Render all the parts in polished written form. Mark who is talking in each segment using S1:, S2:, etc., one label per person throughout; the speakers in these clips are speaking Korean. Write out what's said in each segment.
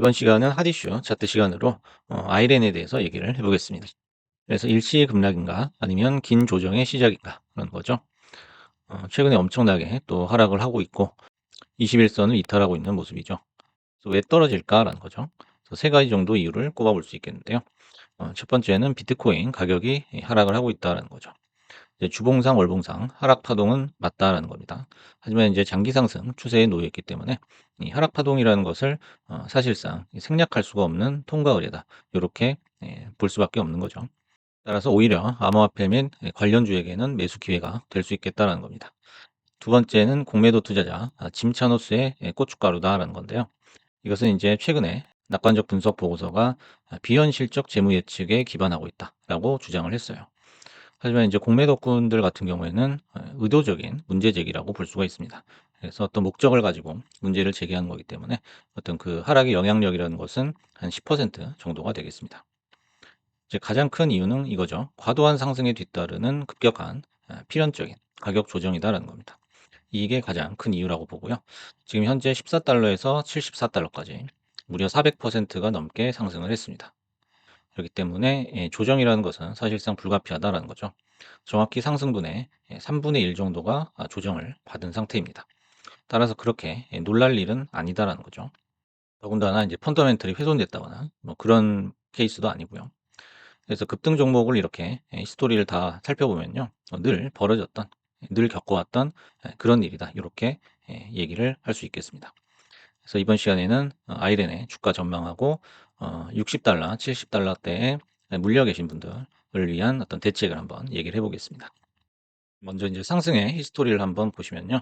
S1: 이번 시간은 핫 이슈 차트 시간으로 아이랜에 대해서 얘기를 해 보겠습니다. 그래서 일시 급락인가 아니면 긴 조정의 시작인가 그런 거죠. 최근에 엄청나게 또 하락을 하고 있고 21선을 이탈하고 있는 모습이죠. 그래서 왜 떨어질까라는 거죠. 그래서 세 가지 정도 이유를 꼽아 볼 수 있겠는데요. 첫 번째는 비트코인 가격이 하락을 하고 있다는 거죠. 이제 주봉상 월봉상 하락 파동은 맞다라는 겁니다. 하지만 이제 장기 상승 추세에 놓여 있기 때문에 이 하락 파동이라는 것을 사실상 생략할 수가 없는 통과 의례다. 이렇게 볼 수밖에 없는 거죠. 따라서 오히려 암호화폐 및 관련주에게는 매수 기회가 될 수 있겠다라는 겁니다. 두 번째는 공매도 투자자 짐차노스의 고춧가루다라는 건데요. 이것은 이제 최근에 낙관적 분석 보고서가 비현실적 재무 예측에 기반하고 있다라고 주장을 했어요. 하지만 이제 공매도꾼들 같은 경우에는 의도적인 문제 제기라고 볼 수가 있습니다. 그래서 어떤 목적을 가지고 문제를 제기하는 거기 때문에 어떤 그 하락의 영향력이라는 것은 한 10% 정도가 되겠습니다. 이제 가장 큰 이유는 이거죠. 과도한 상승에 뒤따르는 급격한 필연적인 가격 조정이다라는 겁니다. 이게 가장 큰 이유라고 보고요. 지금 현재 14달러에서 74달러까지 무려 400%가 넘게 상승을 했습니다. 그렇기 때문에 조정이라는 것은 사실상 불가피하다라는 거죠. 정확히 상승분의 3분의 1 정도가 조정을 받은 상태입니다. 따라서 그렇게 놀랄 일은 아니다라는 거죠. 더군다나 이제 펀더멘털이 훼손됐다거나 뭐 그런 케이스도 아니고요. 그래서 급등 종목을 이렇게 히스토리를 다 살펴보면요. 늘 벌어졌던, 늘 겪어왔던 그런 일이다. 이렇게 얘기를 할 수 있겠습니다. 그래서 이번 시간에는 아이렌의 주가 전망하고 60달러, 70달러대에 물려 계신 분들을 위한 어떤 대책을 한번 얘기를 해 보겠습니다. 먼저 이제 상승의 히스토리를 한번 보시면요.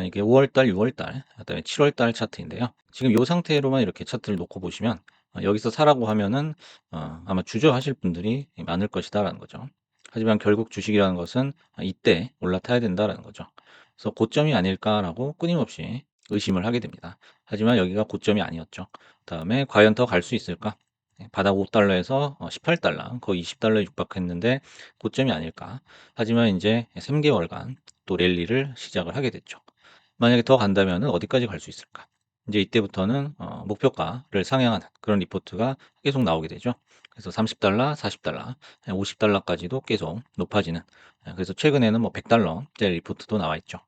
S1: 이게 5월 달, 6월 달, 그다음에 7월 달 차트인데요. 지금 요 상태로만 이렇게 차트를 놓고 보시면 여기서 사라고 하면은 아마 주저하실 분들이 많을 것이다라는 거죠. 하지만 결국 주식이라는 것은 이때 올라타야 된다라는 거죠. 그래서 고점이 아닐까라고 끊임없이 의심을 하게 됩니다. 하지만 여기가 고점이 아니었죠. 다음에 과연 더 갈 수 있을까? 바닥 5달러에서 18달러, 거의 20달러에 육박했는데 고점이 아닐까? 하지만 이제 3개월간 또 랠리를 시작을 하게 됐죠. 만약에 더 간다면은 어디까지 갈 수 있을까? 이제 이때부터는 목표가를 상향하는 그런 리포트가 계속 나오게 되죠. 그래서 30달러, 40달러, 50달러까지도 계속 높아지는. 그래서 최근에는 뭐 100달러짜리 리포트도 나와 있죠.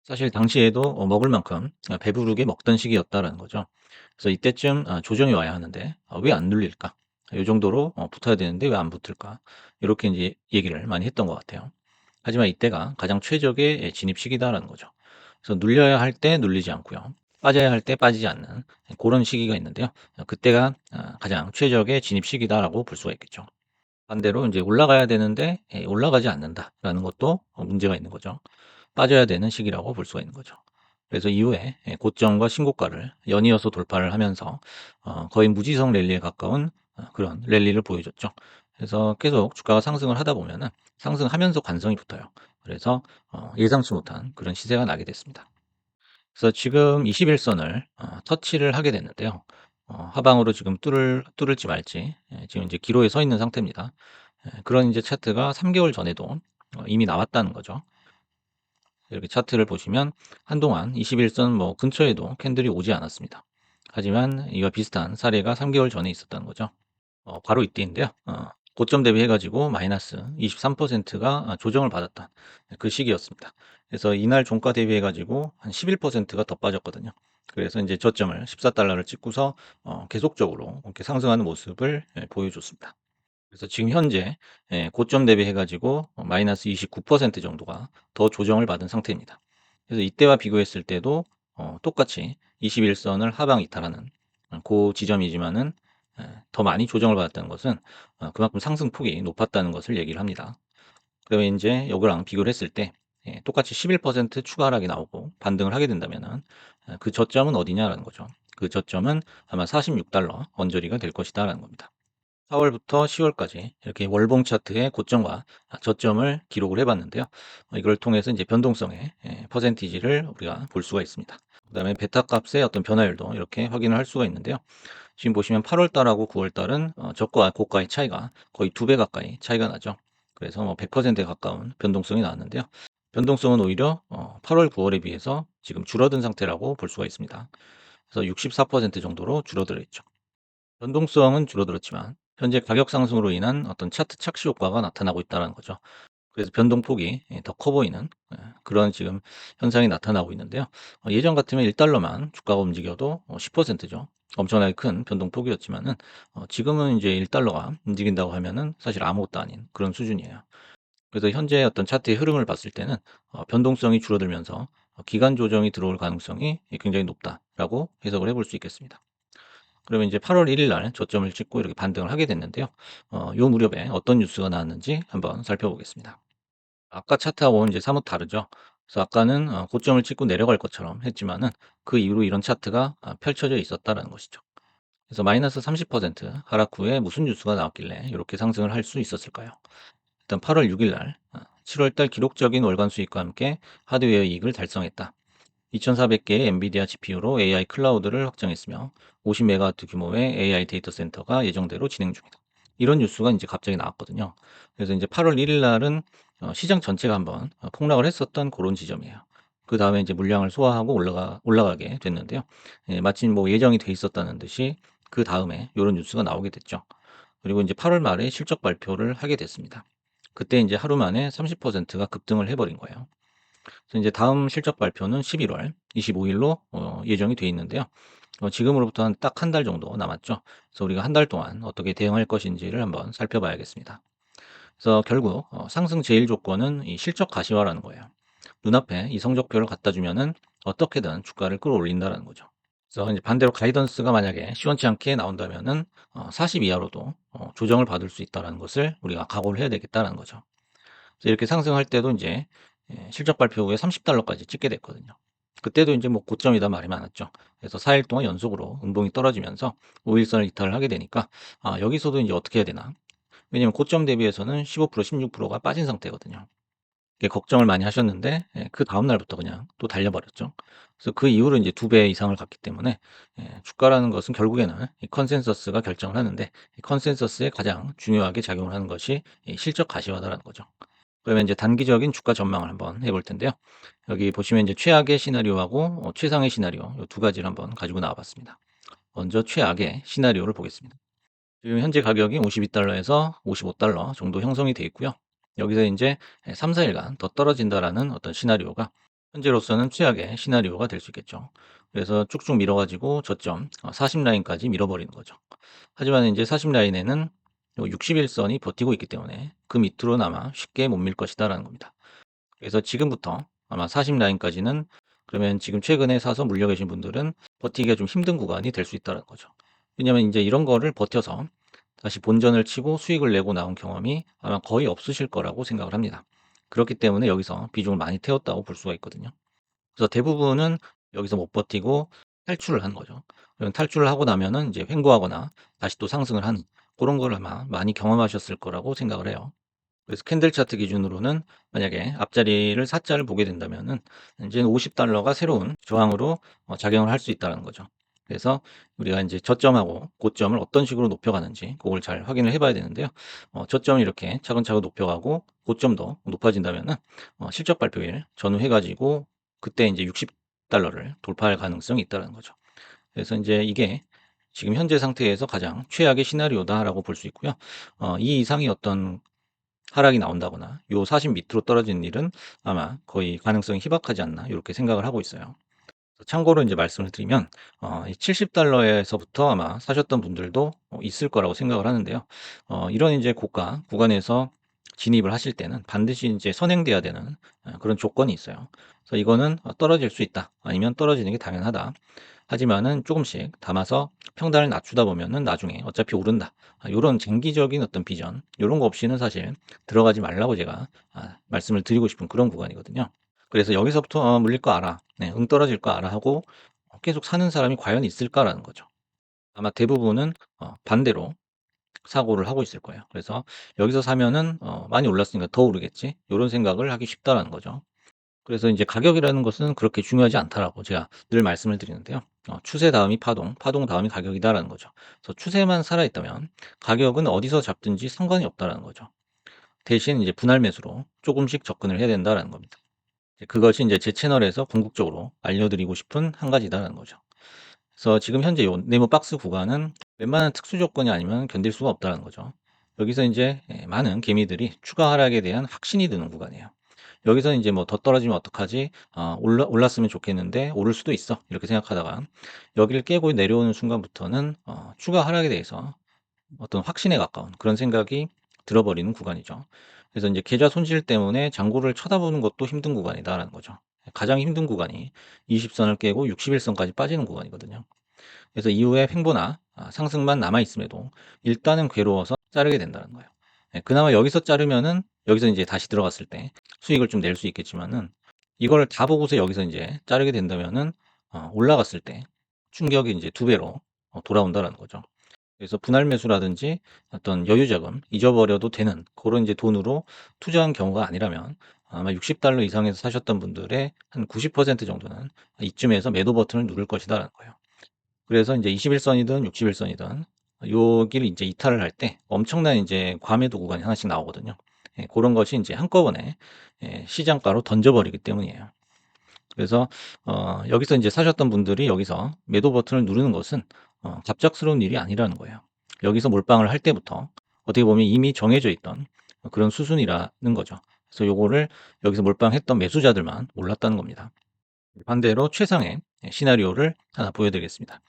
S1: 사실 당시에도 먹을 만큼 배부르게 먹던 시기였다라는 거죠. 그래서 이때쯤 조정이 와야 하는데 왜 안 눌릴까? 요 정도로 붙어야 되는데 왜 안 붙을까? 이렇게 이제 얘기를 많이 했던 것 같아요. 하지만 이때가 가장 최적의 진입 시기다라는 거죠. 그래서 눌려야 할 때 눌리지 않고요. 빠져야 할 때 빠지지 않는 그런 시기가 있는데요. 그때가 가장 최적의 진입 시기다라고 볼 수가 있겠죠. 반대로 이제 올라가야 되는데 올라가지 않는다라는 것도 문제가 있는 거죠. 빠져야 되는 시기라고 볼 수가 있는 거죠. 그래서 이후에 고점과 신고가를 연이어서 돌파를 하면서 거의 무지성 랠리에 가까운 그런 랠리를 보여줬죠. 그래서 계속 주가가 상승을 하다 보면은 상승하면서 관성이 붙어요. 그래서 예상치 못한 그런 시세가 나게 됐습니다. 그래서 지금 21선을 터치를 하게 됐는데요. 하방으로 지금 뚫을지 말지 지금 이제 기로에 서 있는 상태입니다. 그런 이제 차트가 3개월 전에도 이미 나왔다는 거죠. 이렇게 차트를 보시면 한동안 21선 뭐 근처에도 캔들이 오지 않았습니다. 하지만 이와 비슷한 사례가 3개월 전에 있었다는 거죠. 바로 이때인데요. 고점 대비해 가지고 마이너스 23%가 조정을 받았던 그 시기였습니다. 그래서 이날 종가 대비해 가지고 한 11%가 더 빠졌거든요. 그래서 이제 저점을 14달러를 찍고서 계속적으로 이렇게 상승하는 모습을 보여줬습니다. 그래서 지금 현재 고점 대비해 가지고 마이너스 29% 정도가 더 조정을 받은 상태입니다. 그래서 이때와 비교했을 때도 똑같이 21선을 하방 이탈하는 그 지점이지만은 더 많이 조정을 받았다는 것은 그만큼 상승폭이 높았다는 것을 얘기를 합니다. 그러면 인제 이거랑 비교를 했을 때 똑같이 11% 추가 하락이 나오고 반등을 하게 된다면은 그 저점은 어디냐라는 거죠. 그 저점은 아마 46달러 언저리가 될 것이다라는 겁니다. 4월부터 10월까지 이렇게 월봉 차트의 고점과 저점을 기록을 해 봤는데요. 이걸 통해서 이제 변동성의 퍼센티지를 우리가 볼 수가 있습니다. 그다음에 베타 값의 어떤 변화율도 이렇게 확인을 할 수가 있는데요. 지금 보시면 8월 달하고 9월 달은 저가 고가의 차이가 거의 2배 가까이 차이가 나죠. 그래서 뭐 100%에 가까운 변동성이 나왔는데요. 변동성은 오히려 8월, 9월에 비해서 지금 줄어든 상태라고 볼 수가 있습니다. 그래서 64% 정도로 줄어들어 있죠. 변동성은 줄어들었지만 현재 가격 상승으로 인한 어떤 차트 착시 효과가 나타나고 있다는 거죠. 그래서 변동폭이 더 커 보이는 그런 지금 현상이 나타나고 있는데요. 예전 같으면 1달러만 주가가 움직여도 10%죠. 엄청나게 큰 변동폭이었지만은 지금은 이제 1달러가 움직인다고 하면은 사실 아무것도 아닌 그런 수준이에요. 그래서 현재 어떤 차트의 흐름을 봤을 때는 변동성이 줄어들면서 기간 조정이 들어올 가능성이 굉장히 높다라고 해석을 해볼 수 있겠습니다. 그러면 이제 8월 1일 날 저점을 찍고 이렇게 반등을 하게 됐는데요. 요 무렵에 어떤 뉴스가 나왔는지 한번 살펴보겠습니다. 아까 차트하고는 이제 사뭇 다르죠. 그래서 아까는 고점을 찍고 내려갈 것처럼 했지만은 그 이후로 이런 차트가 펼쳐져 있었다라는 것이죠. 그래서 마이너스 30% 하락 후에 무슨 뉴스가 나왔길래 이렇게 상승을 할 수 있었을까요? 일단 8월 6일 날 7월 달 기록적인 월간 수익과 함께 하드웨어 이익을 달성했다. 2,400개의 엔비디아 GPU로 AI 클라우드를 확장했으며 50메가와트 규모의 AI 데이터 센터가 예정대로 진행 중이다. 이런 뉴스가 이제 갑자기 나왔거든요. 그래서 이제 8월 1일 날은 시장 전체가 한번 폭락을 했었던 그런 지점이에요. 그 다음에 이제 물량을 소화하고 올라가게 됐는데요. 예, 마침 뭐 예정이 돼 있었다는 듯이 그 다음에 이런 뉴스가 나오게 됐죠. 그리고 이제 8월 말에 실적 발표를 하게 됐습니다. 그때 이제 하루 만에 30%가 급등을 해버린 거예요. 그래서 이제 다음 실적 발표는 11월 25일로 예정이 돼 있는데요. 지금으로부터 한 딱 한 달 정도 남았죠. 그래서 우리가 한 달 동안 어떻게 대응할 것인지를 한번 살펴봐야겠습니다. 그래서 결국 상승 제일 조건은 이 실적 가시화라는 거예요. 눈앞에 이 성적표를 갖다 주면은 어떻게든 주가를 끌어올린다는 거죠. 그래서 이제 반대로 가이던스가 만약에 시원치 않게 나온다면은 40 이하로도 조정을 받을 수 있다는 것을 우리가 각오를 해야 되겠다는 거죠. 그래서 이렇게 상승할 때도 인제 실적 발표 후에 30달러까지 찍게 됐거든요. 그때도 인제 뭐 고점이다 말이 많았죠. 그래서 4일 동안 연속으로 운봉이 떨어지면서 5일선을 이탈을 하게 되니까 여기서도 인제 어떻게 해야 되나. 왜냐면 고점 대비해서는 15% 16%가 빠진 상태거든요. 이게 걱정을 많이 하셨는데 그다음 날부터 그냥 또 달려 버렸죠. 그래서 그 이후로 인제 2배 이상을 갔기 때문에 주가라는 것은 결국에는 이 컨센서스가 결정을 하는데 이 컨센서스에 가장 중요하게 작용을 하는 것이 이 실적 가시화다라는 거죠. 그러면 이제 단기적인 주가 전망을 한번 해볼 텐데요. 여기 보시면 이제 최악의 시나리오하고 최상의 시나리오 요 두 가지를 한번 가지고 나와 봤습니다. 먼저 최악의 시나리오를 보겠습니다. 지금 현재 가격이 52달러에서 55달러 정도 형성이 돼 있고요. 여기서 인제 3-4 일간 더 떨어진다라는 어떤 시나리오가 현재로서는 최악의 시나리오가 될 수 있겠죠. 그래서 쭉쭉 밀어 가지고 저점 40 라인까지 밀어버리는 거죠. 하지만 인제 40 라인에는 요 60 일선이 버티고 있기 때문에 그 밑으로는 아마 쉽게 못 밀 것이다라는 겁니다. 그래서 지금부터 아마 40 라인까지는 그러면 지금 최근에 사서 물려 계신 분들은 버티기가 좀 힘든 구간이 될 수 있다는 거죠. 왜냐면 인제 이런 거를 버텨서 다시 본전을 치고 수익을 내고 나온 경험이 아마 거의 없으실 거라고 생각을 합니다. 그렇기 때문에 여기서 비중을 많이 태웠다고 볼 수가 있거든요. 그래서 대부분은 여기서 못 버티고 탈출을 한 거죠. 그럼 탈출을 하고 나면은 이제 횡보하거나 다시 또 상승을 하는 고런 걸 아마 많이 경험하셨을 거라고 생각을 해요. 그래서 캔들 차트 기준으로는 만약에 앞자리를 4 자를 보게 된다면은 인제는 50달러가 새로운 저항으로 작용을 할 수 있다는 거죠. 그래서 우리가 인제 저점하고 고점을 어떤 식으로 높여가는지 고걸 잘 확인을 해 봐야 되는데요. 저점을 이렇게 차근차근 높여가고 고점도 높아진다면은 실적 발표일 전후해 가지고 그때 인제 60달러를 돌파할 가능성이 있다는 거죠. 그래서 인제 이게 지금 현재 상태에서 가장 최악의 시나리오다라고 볼 수 있고요. 이 이상의 어떤 하락이 나온다거나 요 40 밑으로 떨어지는 일은 아마 거의 가능성이 희박하지 않나 요렇게 생각을 하고 있어요. 참고로 인제 말씀을 드리면 이 70달러 에서부터 아마 사셨던 분들도 있을 거라고 생각을 하는데요. 이런 인제 고가 구간에서 진입을 하실 때는 반드시 인제 선행돼야 되는 그런 조건이 있어요. 그래서 이거는 '떨어질 수 있다.' 아니면 '떨어지는 게 당연하다.' 하지만은 쪼금씩 담아서 평단을 낮추다 보면은 나중에 어차피 오른다. 요런 장기적인 어떤 비전 요런 거 없이는 사실 들어가지 말라고 제가 말씀을 드리고 싶은 그런 구간이거든요. 그래서 여기서부터 '물릴 거 알아. 네 응 떨어질 거 알아.' 하고 계속 사는 사람이 과연 있을까라는 거죠. 아마 대부분은 반대로 사고를 하고 있을 거예요. 그래서 '여기서 사면은 많이 올랐으니까 더 오르겠지.' 요런 생각을 하기 쉽다라는 거죠. 그래서 인제 가격이라는 것은 그렇게 중요하지 않다라고 제가 늘 말씀을 드리는데요. '추세 다음이 파동, 파동 다음이 가격이다.'라는 거죠. 그래서 추세만 살아있다면 가격은 어디서 잡든지 상관이 없다라는 거죠. 대신 이제 분할 매수로 쪼금씩 접근을 해야 된다라는 겁니다. 이제 그것이 인제 제 채널에서 궁극적으로 알려드리고 싶은 한 가지다라는 거죠. 그래서 지금 현재 요 네모 박스 구간은 웬만한 특수 조건이 아니면 견딜 수가 없다는 거죠. 여기서 이제 많은 개미들이 추가 하락에 대한 확신이 드는 구간이에요. 여기서 이제 뭐 '더 떨어지면 어떡하지? 올랐으면 좋겠는데 오를 수도 있어.' 이렇게 생각하다가 여기를 깨고 내려오는 순간부터는 추가 하락에 대해서 어떤 확신에 가까운 그런 생각이 들어버리는 구간이죠. 그래서 이제 계좌 손실 때문에 장고를 쳐다보는 것도 힘든 구간이다라는 거죠. 가장 힘든 구간이 20 선을 깨고 61 선까지 빠지는 구간이거든요. 그래서 이후에 횡보나 상승만 남아 있음에도 일단은 괴로워서 자르게 된다는 거예요. 예, 그나마 여기서 자르면은 여기서 인제 다시 들어갔을 때 수익을 좀 낼 수 있겠지만은 이거를 다 보고서 여기서 인제 자르게 된다면은 올라갔을 때 충격이 인제 2 배로 돌아온다라는 거죠. 그래서 분할 매수라든지 어떤 여유 자금 잊어버려도 되는 고런 이제 돈으로 투자한 경우가 아니라면 아마 $60 이상에서 사셨던 분들의 한 90% 정도는 이쯤에서 매도 버튼을 누를 것이다라는 거예요. 그래서 인제 21 선이든 61 선이든 여기를 인제 이탈을 할 때 엄청난 인제 과매도 구간이 하나씩 나오거든요. 예, 고런 것이 인제 한꺼번에 시장가로 던져 버리기 때문이에요. 그래서 여기서 인제 사셨던 분들이 여기서 매도 버튼을 누르는 것은 갑작스러운 일이 아니라는 거예요. 여기서 몰빵을 할 때부터 어떻게 보면 이미 정해져 있던 그런 수순이라는 거죠. 그래서 요거를 여기서 몰빵했던 매수자들만 몰랐다는 겁니다. 반대로 최상의 시나리오를 하나 보여 드리겠습니다.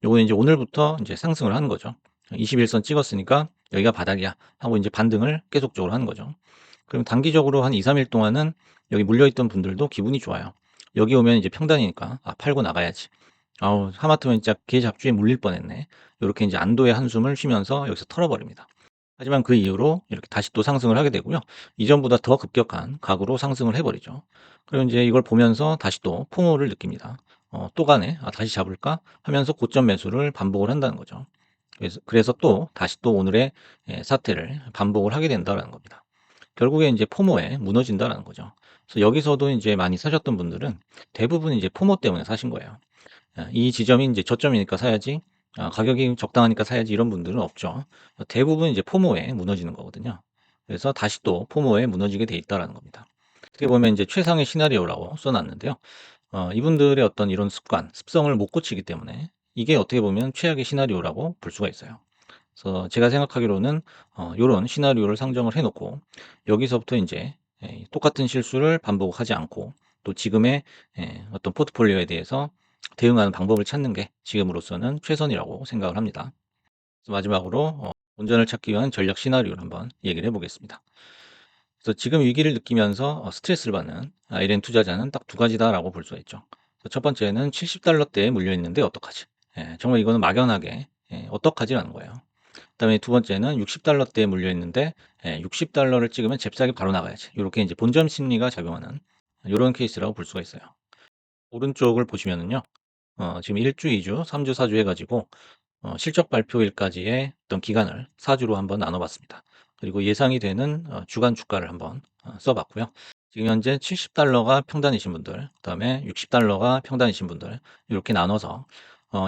S1: 요거는 인제 오늘부터 인제 상승을 하는 거죠. 21선 찍었으니까 '여기가 바닥이야.' 하고 인제 반등을 계속적으로 하는 거죠. 그럼 단기적으로 한 2-3일 동안은 여기 물려 있던 분들도 기분이 좋아요. 여기 오면 이제 평단이니까 '아 팔고 나가야지. 아우 하마터면 진짜 개 잡주에 물릴 뻔했네.' 요렇게 인제 안도의 한숨을 쉬면서 여기서 털어버립니다. 하지만 그 이후로 이렇게 다시 또 상승을 하게 되고요. 이전보다 더 급격한 각으로 상승을 해 버리죠. 그리고 인제 이걸 보면서 다시 또 포모를 느낍니다. '또 가네. 아 다시 잡을까?' 하면서 고점 매수를 반복을 한다는 거죠. 그래서 또 다시 또 오늘의 사태를 반복을 하게 된다라는 겁니다. 결국에 인제 포모에 무너진다라는 거죠. 그래서 여기서도 인제 많이 사셨던 분들은 대부분 이제 포모 때문에 사신 거예요. 이 지점이 인제 저점이니까 사야지, 가격이 적당하니까 사야지 이런 분들은 없죠. 대부분 이제 포모에 무너지는 거거든요. 그래서 다시 또 포모에 무너지게 돼 있다라는 겁니다. 어떻게 보면 인제 최상의 시나리오라고 써 놨는데요. 이분들의 어떤 이런 습관, 습성을 못 고치기 때문에 이게 어떻게 보면 최악의 시나리오라고 볼 수가 있어요. 그래서 제가 생각하기로는 요런 시나리오를 상정을 해 놓고 여기서부터 인제 똑같은 실수를 반복하지 않고 또 지금의 어떤 포트폴리오에 대해서 대응하는 방법을 찾는 게 지금으로서는 최선이라고 생각을 합니다. 그래서 마지막으로 본전을 찾기 위한 전략 시나리오를 한번 얘기를 해 보겠습니다. 그래서 지금 위기를 느끼면서 스트레스를 받는 아이랜 투자자는 딱 두 가지다라고 볼 수가 있죠. 그래서 첫 번째는 70 대에 물려 있는데 어떡하지? 예, 정말 이거는 막연하게 어떡하지라는 거예요. 그다음에 두 번째는 60 대에 물려 있는데 60를 찍으면 잽싸게 바로 나가야지. 요렇게 인제 본전 심리가 작용하는 요런 케이스라고 볼 수가 있어요. 오른쪽을 보시면은요. 지금 1 주, 2 주, 3 주, 4주 해 가지고 실적 발표일까지의 어떤 기간을 4 주로 한번 나눠 봤습니다. 그리고 예상이 되는 주간 주가를 한번 써 봤고요. 지금 현재 70가 평단이신 분들, 그다음에 60가 평단이신 분들 요렇게 나눠서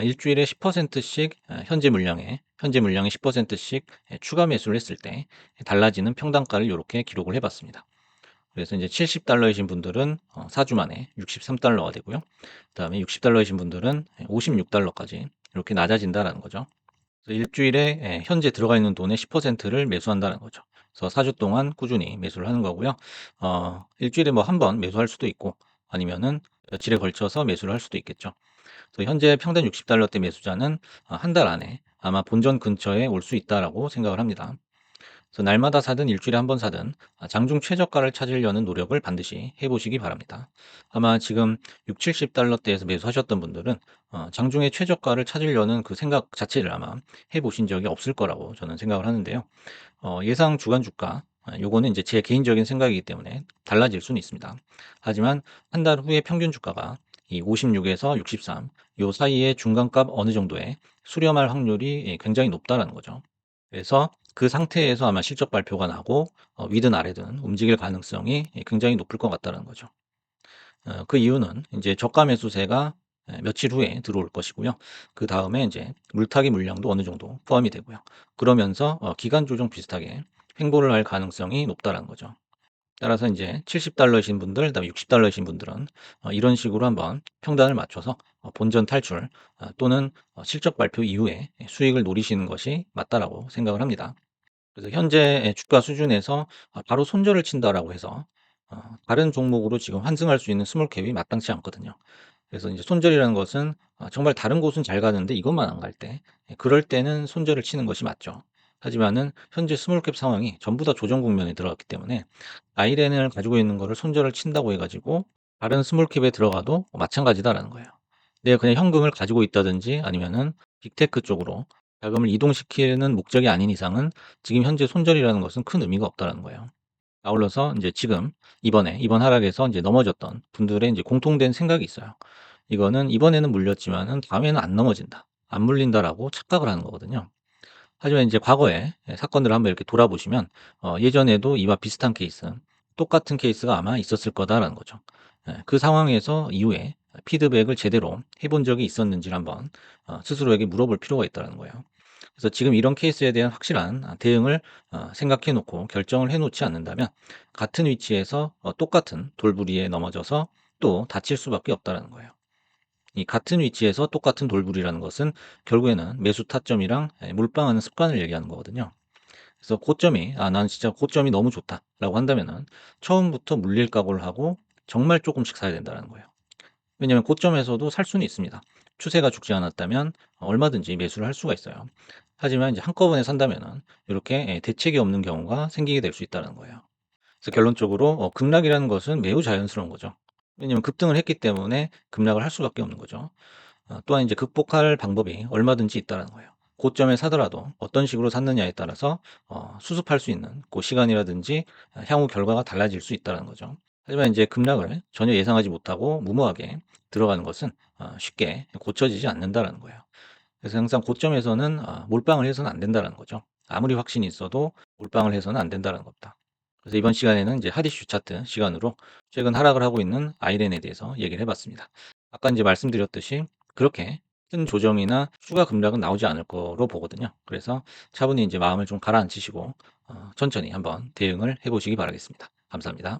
S1: 일 주일에 10% 씩 현재 물량의 10% 씩 추가 매수를 했을 때 달라지는 평단가를 요렇게 기록을 해 봤습니다. 그래서 이제 70 이신 분들은 4주 만에 63 가 되고요. 그다음에 60 이신 분들은 56 까지 이렇게 낮아진다라는 거죠. 그래서 일 주일에 현재 들어가 있는 돈의 10%를 매수한다는 거죠. 그래서 4주 동안 꾸준히 매수를 하는 거고요. 일 주일에 뭐 한 번 매수할 수도 있고 아니면은 며칠에 걸쳐서 매수를 할 수도 있겠죠. 그래서 현재 평단 60대 매수자는 한 달 안에 아마 본전 근처에 올 수 있다라고 생각을 합니다. 그래서 날마다 사든 일 주일에 한 번 사든 장중 최저가를 찾으려는 노력을 반드시 해 보시기 바랍니다. 아마 지금 60-70 대에서 매수하셨던 분들은 장중에 최저가를 찾으려는 그 생각 자체를 아마 해 보신 적이 없을 거라고 저는 생각을 하는데요. 예상 주간 주가 요거는 인제 제 개인적인 생각이기 때문에 달라질 수는 있습니다. 하지만 한 달 후에 평균 주가가 이 56 에서 63 요 사이의 중간값 어느 정도에 수렴할 확률이 굉장히 높다라는 거죠. 그래서 그 상태에서 아마 실적 발표가 나고 위든 아래든 움직일 가능성이 굉장히 높을 것 같다는 거죠. 그 이유는 인제 저가 매수세가 며칠 후에 들어올 것이고요. 그다음에 인제 물타기 물량도 어느 정도 포함이 되고요. 그러면서 기간 조정 비슷하게 횡보를 할 가능성이 높다라는 거죠. 따라서 인제 $70 이신 분들 그다음에 $60 이신 분들은 이런 식으로 한번 평단을 맞춰서 본전 탈출 또는 실적 발표 이후에 수익을 노리시는 것이 맞다라고 생각을 합니다. 그래서 현재의 주가 수준에서 바로 손절을 친다라고 해서 다른 종목으로 지금 환승할 수 있는 스몰 캡이 마땅치 않거든요. 그래서 인제 손절이라는 것은 정말 다른 곳은 잘 가는데 이것만 안 갈 때 그럴 때는 손절을 치는 것이 맞죠. 하지만은 현재 스몰 캡 상황이 전부 다 조정 국면에 들어갔기 때문에 아이렌을 가지고 있는 거를 손절을 친다고 해 가지고 다른 스몰 캡에 들어가도 마찬가지다라는 거예요. 내가 그냥 현금을 가지고 있다든지 아니면은 빅테크 쪽으로 자금을 이동시키는 목적이 아닌 이상은 지금 현재 손절이라는 것은 큰 의미가 없다라는 거예요. 아울러서 인제 지금 이번 하락에서 인제 넘어졌던 분들의 인제 공통된 생각이 있어요. 이거는 '이번에는 물렸지만은 다음에는 안 넘어진다. 안 물린다.'라고 착각을 하는 거거든요. 하지만 인제 과거의 사건들을 한번 이렇게 돌아보시면 예전에도 이와 비슷한 케이스, 똑같은 케이스가 아마 있었을 거다라는 거죠. 그 상황에서 이후에 피드백을 제대로 해본 적이 있었는지를 한번 스스로에게 물어볼 필요가 있다라는 거예요. 그래서 지금 이런 케이스에 대한 확실한 대응을 생각해 놓고 결정을 해 놓지 않는다면 같은 위치에서 똑같은 돌부리에 넘어져서 또 다칠 수밖에 없다라는 거예요. 이 같은 위치에서 똑같은 돌부리라는 것은 결국에는 매수 타점이랑 몰빵하는 습관을 얘기하는 거거든요. 그래서 고점이 '아 난 진짜 고점이 너무 좋다.'라고 한다면은 처음부터 물릴 각오를 하고 정말 쪼끔씩 사야 된다는 거예요. 왜냐하면 고점에서도 살 수는 있습니다. 추세가 죽지 않았다면 얼마든지 매수를 할 수가 있어요. 하지만 이제 한꺼번에 산다면은 요렇게 대책이 없는 경우가 생기게 될 수 있다는 거예요. 그래서 결론적으로 급락이라는 것은 매우 자연스러운 거죠. 왜냐하면 급등을 했기 때문에 급락을 할 수밖에 없는 거죠. 또한 이제 극복할 방법이 얼마든지 있다라는 거예요. 고점에 사더라도 어떤 식으로 샀느냐에 따라서 수습할 수 있는 그 시간이라든지 향후 결과가 달라질 수 있다라는 거죠. 하지만 인제 급락을 전혀 예상하지 못하고 무모하게 들어가는 것은 쉽게 고쳐지지 않는다라는 거예요. 그래서 항상 고점에서는 몰빵을 해서는 안 된다라는 거죠. 아무리 확신이 있어도 몰빵을 해서는 안 된다라는 겁니다. 그래서 이번 시간에는 이제 하디슈 차트 시간으로 최근 하락을 하고 있는 아이렌에 대해서 얘기를 해 봤습니다. 아까 인제 말씀드렸듯이 그렇게 큰 조정이나 추가 급락은 나오지 않을 거로 보거든요. 그래서 차분히 인제 마음을 좀 가라앉히시고 천천히 한번 대응을 해 보시기 바라겠습니다. 감사합니다.